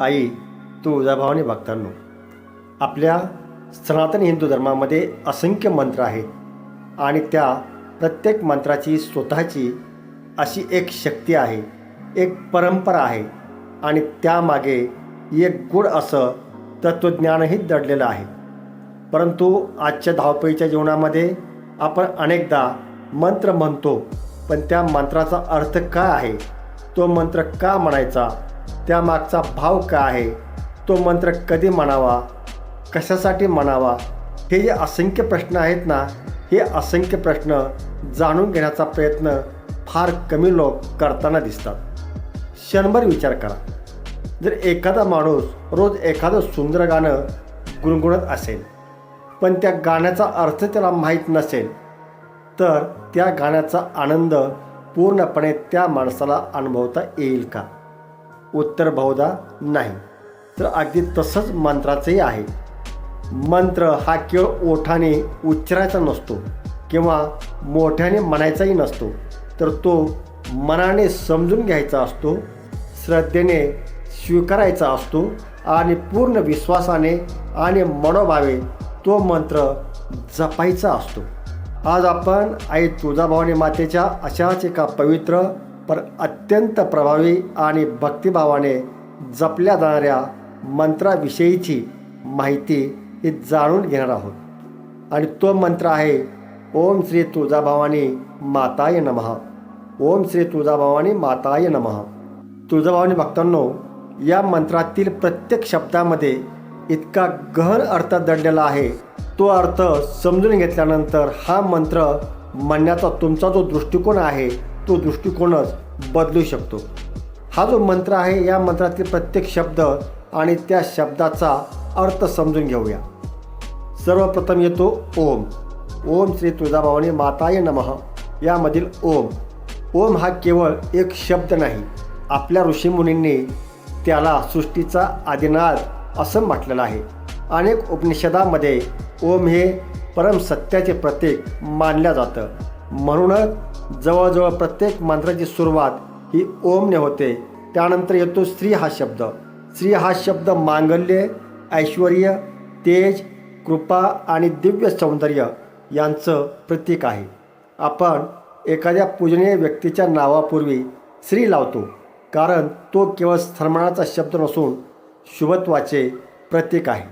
आई तुळजाभवानी भक्तांनो, आपल्या सनातन हिंदू धर्मामध्ये असंख्य मंत्र आहेत आणि त्या प्रत्येक मंत्राची स्वतःची अशी एक शक्ती आहे, एक परंपरा आहे आणि त्यामागे एक गूढ असं तत्त्वज्ञानही दडलेलं आहे. परंतु आजच्या धावपळीच्या जीवनामध्ये आपण अनेकदा मंत्र म्हणतो, पण त्या मंत्राचा अर्थ काय आहे, तो मंत्र का म्हणायचा, त्यामागचा भाव काय आहे, तो मंत्र कधी म्हणावा, कशासाठी म्हणावा, हे जे असंख्य प्रश्न आहेत ना, हे असंख्य प्रश्न जाणून घेण्याचा प्रयत्न फार कमी लोक करताना दिसतात. क्षणभर विचार करा, जर एखादा माणूस रोज एखादं सुंदर गाणं गुणगुणत असेल, पण त्या गाण्याचा अर्थ त्याला माहीत नसेल, तर त्या गाण्याचा आनंद पूर्णपणे त्या माणसाला अनुभवता येईल का? उत्तर बहुधा नाही. तर अगदी तसंच मंत्राचंही आहे. मंत्र हा केवळ ओठाने उच्चारायचा नसतो किंवा मोठ्याने म्हणायचाही नसतो, तर तो मनाने समजून घ्यायचा असतो, श्रद्धेने स्वीकारायचा असतो आणि पूर्ण विश्वासाने आणि मनोभावे तो मंत्र जपायचा असतो. आज आपण आई तुळजाभवानी मातेच्या अशाच एका पवित्र पण अत्यंत प्रभावी आणि भक्तिभावाने जपल्या जाणाऱ्या मंत्राविषयीची माहिती ही जाणून घेणार आहोत. आणि तो मंत्र आहे ओम श्री तुळजाभवानी माताय नमः. ओम श्री तुळजाभवानी माताय नमः. तुळजाभवानी भक्तांनो, या मंत्रातील प्रत्येक शब्दामध्ये इतका गहन अर्थ दडलेला आहे. तो अर्थ समजून घेतल्यानंतर हा मंत्र म्हणण्याचा तुमचा जो दृष्टिकोन आहे, तो दृष्टिकोनच बदलू शकतो. हा जो मंत्र आहे, या मंत्रातील प्रत्येक शब्द आणि त्या शब्दाचा अर्थ समजून घेऊया. सर्वप्रथम येतो ओम. ओम श्री तुळजाभवानी माताय नमः. यामधील ओम, ओम हा केवळ एक शब्द नाही. आपल्या ऋषीमुनींनी त्याला सृष्टीचा आदिनाद असं म्हटलेलं आहे. अनेक उपनिषदामध्ये ओम हे परमसत्याचे प्रतीक मानलं जातं. म्हणूनच जवळजवळ प्रत्येक मंत्राची सुरुवात ही ओमने होते. त्यानंतर येतो श्री हा शब्द. श्री हा शब्द मांगल्य, ऐश्वर्य, तेज, कृपा आणि दिव्य सौंदर्य यांचं प्रतीक आहे. आपण एखाद्या पूजनीय व्यक्तीच्या नावापूर्वी श्री लावतो, कारण तो केवळ सन्मानाचा शब्द नसून शुभत्वाचे प्रतीक आहे.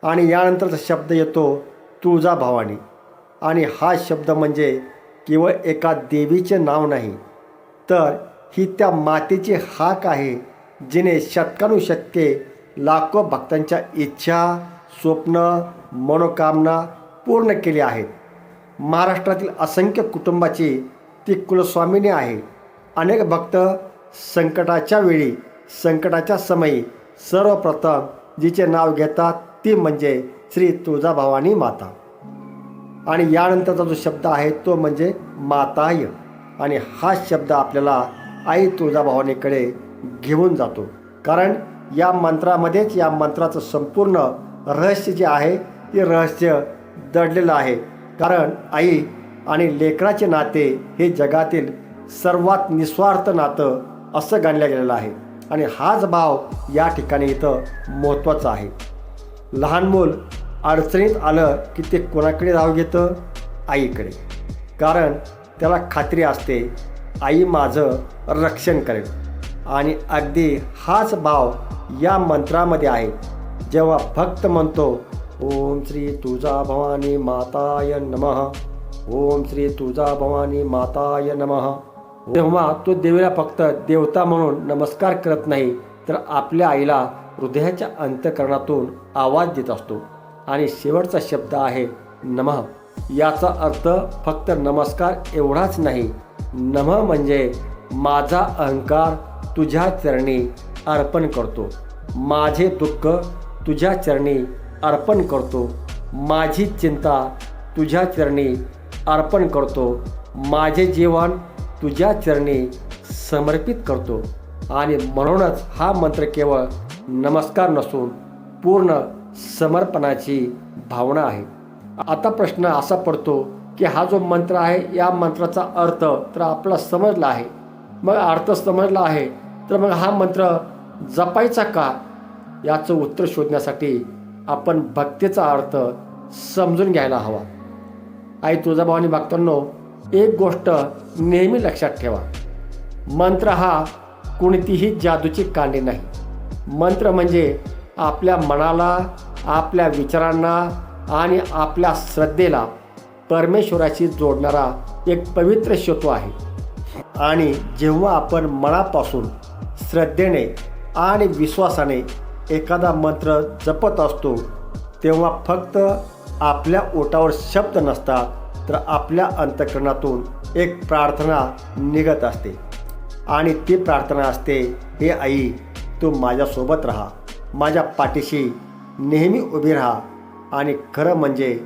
आणि यानंतरचा शब्द येतो तुळजाभवानी. आणि हा शब्द म्हणजे केवळ एका देवीचे नाव नाही, तर ही त्या मातेची हाक आहे, जिने शतकानुशतके लाखो भक्तांच्या इच्छा, स्वप्न, मनोकामना पूर्ण केली आहेत. महाराष्ट्रातील असंख्य कुटुंबाची ती कुलस्वामिनी आहे. अनेक भक्त संकटाच्या वेळी, संकटाच्या समयी सर्वप्रथम जिचे नाव घेतात ती म्हणजे श्री तुळजाभवानी माता. आणि यानंतरचा जो शब्द आहे तो म्हणजे माताय. आणि हा शब्द आपल्याला आई तुळजाभवानीकडे घेऊन जातो, कारण या मंत्रामध्येच या मंत्राचं संपूर्ण रहस्य जे आहे ते रहस्य दडलेलं आहे. कारण आई आणि लेकराचे नाते हे जगातील सर्वात निस्वार्थ नातं असं गणलं गेलेलं आहे. आणि हाच भाव या ठिकाणी इथं महत्त्वाचा आहे. लहान मूल अडचणीत आलं की ते कोणाकडे धाव घेतं? आईकडे. कारण त्याला खात्री असते, आई माझं रक्षण करेल. आणि अगदी हाच भाव या मंत्रामध्ये आहे. जेव्हा भक्त म्हणतो ओम श्री तुळजाभवानी माताय नमः, ओम श्री तुळजाभवानी माताय नमः, तेव्हा तो देवीला फक्त देवता म्हणून नमस्कार करत नाही, तर आपल्या आईला हृदयाच्या अंतःकरणातून आवाज देत असतो. आणि शेवटचा शब्द आहे नमः. याचा अर्थ फक्त नमस्कार एवढाच नाही. नमः म्हणजे माझा अहंकार तुझ्या चरणी अर्पण करतो, माझे दुःख तुझ्या चरणी अर्पण करतो, माझी चिंता तुझ्या चरणी अर्पण करतो, माझे जीवन तुझ्या चरणी समर्पित करतो. आणि म्हणूनच हा मंत्र केवळ नमस्कार नसून पूर्ण समर्पणाची भावना आहे. आता प्रश्न असा पडतो की हा जो मंत्र आहे, या मंत्राचा अर्थ तर आपला समजला आहे. मग अर्थ समजला आहे, तर मग हा मंत्र जपायचा का, याचं उत्तर शोधण्यासाठी आपण भक्तीचा अर्थ समजून घ्यायला हवा. आई तुळजाभवानी भक्तांनो, एक गोष्ट नेहमी लक्षात ठेवा. मंत्र हा कोणतीही जादूची कांडी नाही. मंत्र म्हणजे आपल्या मनाला, आपल्या विचारांना आणि आपल्या श्रद्धेला परमेश्वराशी जोडणारा एक पवित्र सेतू आहे. आणि जेव्हा आपण मनापासून श्रद्धेने आणि विश्वासाने एखादा मंत्र जपत असतो, तेव्हा फक्त आपल्या ओठावर शब्द नसतात, तर आपल्या अंतःकरणातून एक प्रार्थना निघत असते. आणि ती प्रार्थना असते, हे आई, तू माझ्यासोबत राहा, माझ्या पाठीशी नेहमी उभी राहा. आणि खरं म्हणजे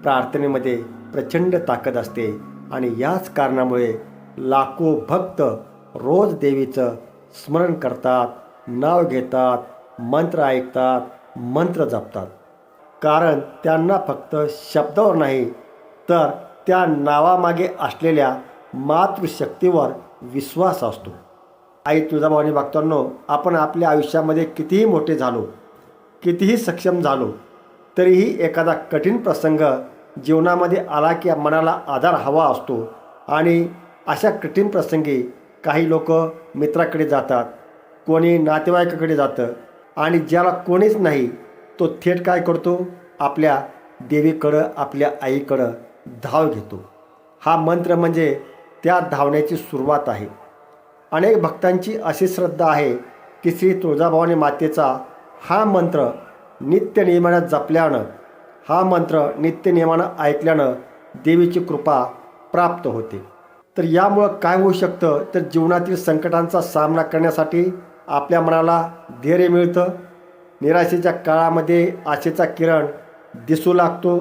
प्रार्थनेमध्ये प्रचंड ताकद असते. आणि याच कारणामुळे लाखो भक्त रोज देवीचं स्मरण करतात, नाव घेतात, मंत्र ऐकतात, मंत्र जपतात. कारण त्यांना फक्त शब्दावर नाही, तर त्या नावामागे असलेल्या मातृशक्तीवर विश्वास असतो. आई तुळजाभवानी भक्तांनो, आपण आपल्या आयुष्यामध्ये कितीही मोठे झालो, कितीही सक्षम झालो, तरीही एखादा कठीण प्रसंग जीवनामध्ये आला की मनाला आधार हवा असतो. आणि अशा कठीण प्रसंगी काही लोक मित्राकडे जातात, कोणी नातेवाईकाकडे जातं, आणि ज्याला कोणीच नाही तो थेट काय करतो, आपल्या देवीकडं, आपल्या आईकडं धाव घेतो. हा मंत्र म्हणजे त्या धावण्याची सुरुवात आहे. अनेक भक्तांची अशी श्रद्धा आहे की श्री तुळजाभवानी मातेचा हा मंत्र नित्यनियमानं जपल्यानं, हा मंत्र नित्यनियमानं ऐकल्यानं देवीची कृपा प्राप्त होते. तर यामुळं काय होऊ शकतं, तर जीवनातील संकटांचा सामना करण्यासाठी आपल्या मनाला धैर्य मिळतं. निराशेच्या काळामध्ये आशेचा किरण दिसू लागतो.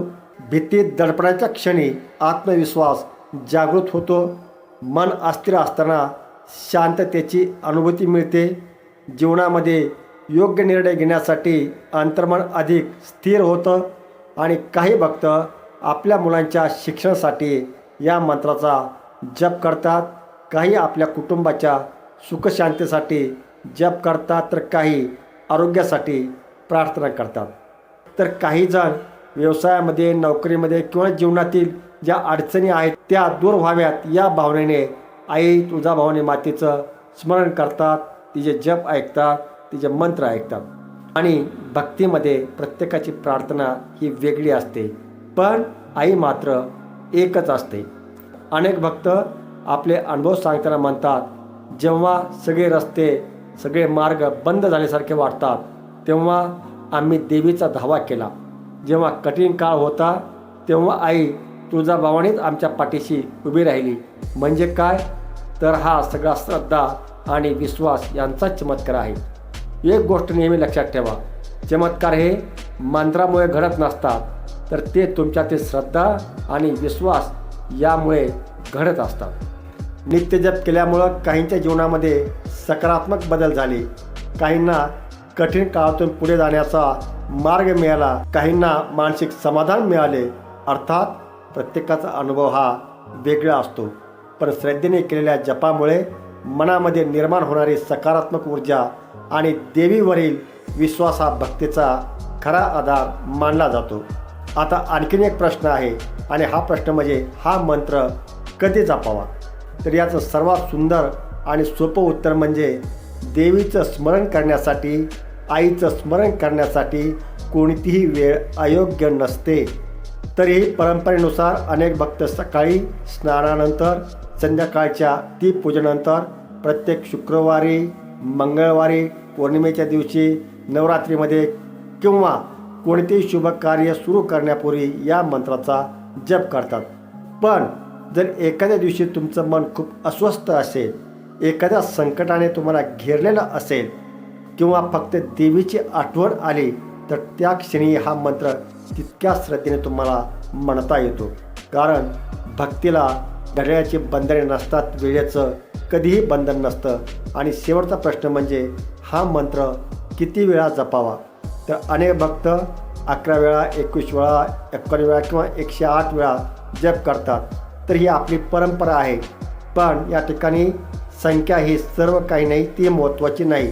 भीतीत दडपणाच्या क्षणी आत्मविश्वास जागृत होतो. मन अस्थिर असताना शांततेची अनुभूती मिळते. जीवनामध्ये योग्य निर्णय घेण्यासाठी अंतर्मन अधिक स्थिर होतं. आणि काही भक्त आपल्या मुलांच्या शिक्षणासाठी या मंत्राचा जप करतात, काही आपल्या कुटुंबाच्या सुखशांतीसाठी जप करतात, तर काही आरोग्यासाठी प्रार्थना करतात. तर काही जण व्यवसायामध्ये, नोकरीमध्ये किंवा जीवनातील ज्या अडचणी आहेत त्या दूर व्हाव्यात या भावनेने आई तुळजाभवानी मातेचं स्मरण करतात, तिचे जप ऐकतात, तिचे मंत्र ऐकतात. आणि भक्तीमध्ये प्रत्येकाची प्रार्थना ही वेगळी असते, पण आई मात्र एकच असते. अनेक भक्त आपले अनुभव सांगताना म्हणतात, जेव्हा सगळे रस्ते, सगळे मार्ग बंद झाल्यासारखे वाटतात, तेव्हा आम्ही देवीचा धावा केला. जेव्हा कठीण काळ होता, तेव्हा आई तुळजाभवानीच आमच्या पाठीशी उभी राहिली. म्हणजे काय, तर हा सगळा श्रद्धा आणि विश्वास यांचा चमत्कार आहे. एक गोष्ट नेहमी लक्षात ठेवा, चमत्कार हे मंत्रामुळे घडत नसतात, तर ते तुमच्यातील श्रद्धा आणि विश्वास यामुळे घडत असतात. नित्यजप केल्यामुळं काहींच्या जीवनामध्ये सकारात्मक बदल झाले, काहींना कठीण काळातून पुढे जाण्याचा मार्ग मिळाला, काहींना मानसिक समाधान मिळाले. अर्थात प्रत्येकाचा अनुभव हा वेगळा असतो, पण श्रद्धेने केलेल्या जपामुळे मनामध्ये निर्माण होणारी सकारात्मक ऊर्जा आणि देवीवरील विश्वास हा भक्तीचा खरा आधार मानला जातो. आता आणखीन एक प्रश्न आहे, आणि हा प्रश्न म्हणजे हा मंत्र कधी जपावा. तर याचं सर्वात सुंदर आणि सोपं उत्तर म्हणजे देवीचं स्मरण करण्यासाठी, आईचं स्मरण करण्यासाठी कोणतीही वेळ अयोग्य नसते. तरीही परंपरेनुसार अनेक भक्त सकाळी स्नानानंतर, संध्याकाळच्या दीपपूजनानंतर, प्रत्येक शुक्रवारी, मंगळवारी, पौर्णिमेच्या दिवशी, नवरात्रीमध्ये किंवा कोणतेही शुभ कार्य सुरू करण्यापूर्वी या मंत्राचा जप करतात. पण जर एखाद्या दिवशी तुमचं मन खूप अस्वस्थ असेल, एखाद्या संकटाने तुम्हाला घेरलेलं असेल, किंवा फक्त देवीची आठवण आली, तर त्या क्षणी हा मंत्र तितक्या श्रद्धेने तुम्हाला म्हणता येतो. कारण भक्तीला घड्याळाची बंधने नसतात, वेळेचं कधीही बंधन नसतं. आणि शेवटचा प्रश्न म्हणजे हा मंत्र किती वेळा जपावा. तर अनेक भक्त 11 वेळा, 21 वेळा, 51 वेळा किंवा 108 वेळा जप करतात. तर ही आपली परंपरा आहे. पण या ठिकाणी संख्या ही सर्व काही नाही, ती महत्त्वाची नाही.